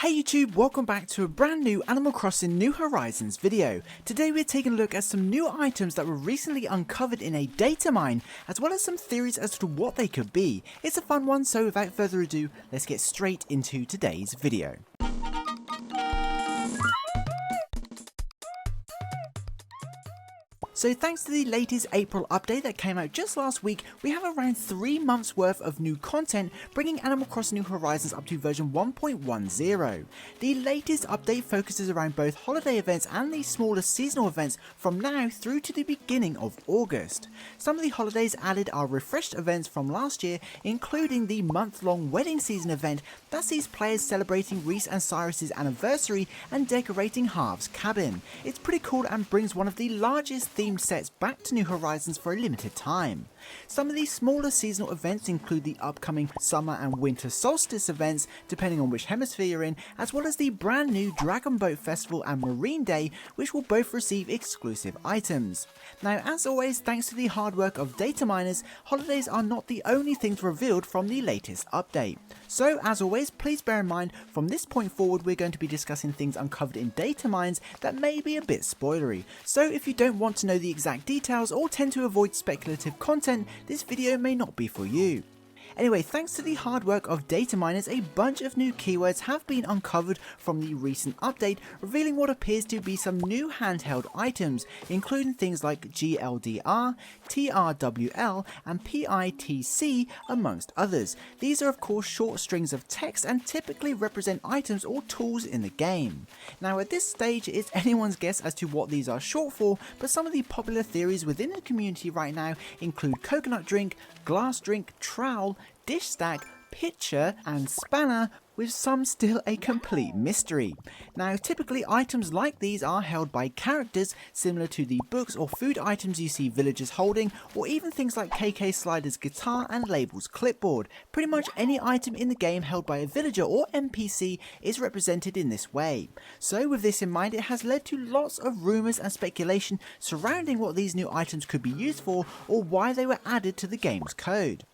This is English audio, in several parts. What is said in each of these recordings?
Hey YouTube, welcome back to a brand new Animal Crossing New Horizons video. Today we're taking a look at some new items that were recently uncovered in a data mine, as well as some theories as to what they could be. It's a fun one, so without further ado, let's get straight into today's video. So thanks to the latest April update that came out just last week, we have around 3 months worth of new content, bringing Animal Crossing New Horizons up to version 1.10. The latest update focuses around both holiday events and the smaller seasonal events from now through to the beginning of August. Some of the holidays added are refreshed events from last year, including the month-long wedding season event that sees players celebrating Reese and Cyrus's anniversary and decorating Harv's cabin. It's pretty cool and brings one of the largest themed sets back to New Horizons for a limited time. Some of these smaller seasonal events include the upcoming summer and winter solstice events, depending on which hemisphere you're in, as well as the brand new Dragon Boat Festival and Marine Day, which will both receive exclusive items. Now, as always, thanks to the hard work of data miners, holidays are not the only things revealed from the latest update. So, as always, please bear in mind, from this point forward, we're going to be discussing things uncovered in data mines that may be a bit spoilery. So, if you don't want to know the exact details or tend to avoid speculative content, this video may not be for you. Anyway, thanks to the hard work of data miners, a bunch of new keywords have been uncovered from the recent update, revealing what appears to be some new handheld items, including things like GLDR, TRWL, and PITC, amongst others. These are of course short strings of text and typically represent items or tools in the game. Now at this stage, it's anyone's guess as to what these are short for, but some of the popular theories within the community right now include coconut drink, glass drink, trowel, dish stack, pitcher, and spanner, with some still a complete mystery. Now typically items like these are held by characters, similar to the books or food items you see villagers holding, or even things like KK Slider's guitar and Label's clipboard. Pretty much any item in the game held by a villager or NPC is represented in this way. So with this in mind, it has led to lots of rumours and speculation surrounding what these new items could be used for, or why they were added to the game's code.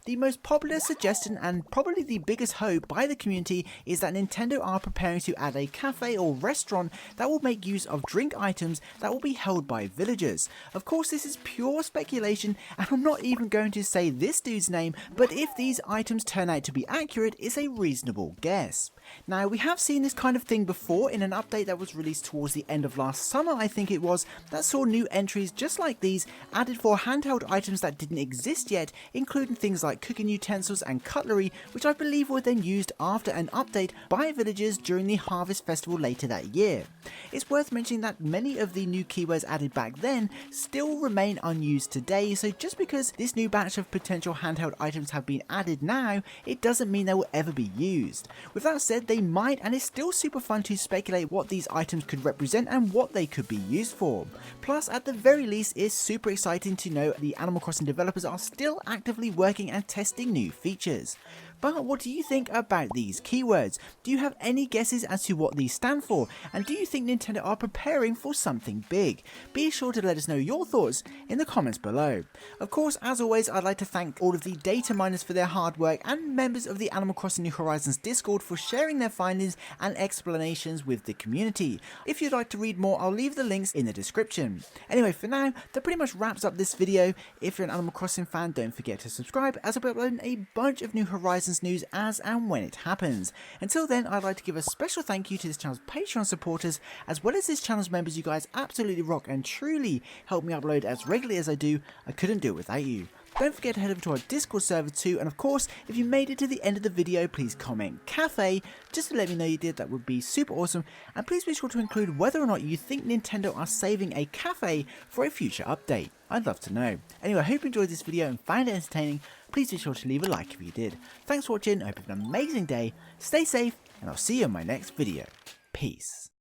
The most popular suggestion, and probably the biggest hope by the community, is that Nintendo are preparing to add a cafe or restaurant that will make use of drink items that will be held by villagers. Of course, this is pure speculation, and I'm not even going to say this dude's name, but if these items turn out to be accurate, it's a reasonable guess. Now, we have seen this kind of thing before in an update that was released towards the end of last summer, I think it was, that saw new entries just like these added for handheld items that didn't exist yet, including things like cooking utensils and cutlery, which I believe were then used after an update by villagers during the Harvest Festival later that year. It's worth mentioning that many of the new keywords added back then still remain unused today, so just because this new batch of potential handheld items have been added now, it doesn't mean they will ever be used. With that said, they might, and it's still super fun to speculate what these items could represent and what they could be used for. Plus, at the very least, it's super exciting to know the Animal Crossing developers are still actively working and testing new features. But what do you think about these keywords? Do you have any guesses as to what these stand for? And do you think Nintendo are preparing for something big? Be sure to let us know your thoughts in the comments below. Of course, as always, I'd like to thank all of the data miners for their hard work and members of the Animal Crossing New Horizons Discord for sharing their findings and explanations with the community. If you'd like to read more, I'll leave the links in the description. Anyway, for now, that pretty much wraps up this video. If you're an Animal Crossing fan, don't forget to subscribe, as I'll be uploading a bunch of New Horizons news as and when it happens. Until then, I'd like to give a special thank you to this channel's Patreon supporters, as well as this channel's members. You guys absolutely rock and truly help me upload as regularly as I do. I couldn't do it without you. Don't forget to head over to our Discord server too, and of course, if you made it to the end of the video, please comment cafe just to let me know you did. That would be super awesome. And please be sure to include whether or not you think Nintendo are saving a cafe for a future update. I'd love to know. Anyway, I hope you enjoyed this video and found it entertaining. Please be sure to leave a like if you did. Thanks for watching, I hope you have an amazing day, stay safe, and I'll see you in my next video. Peace.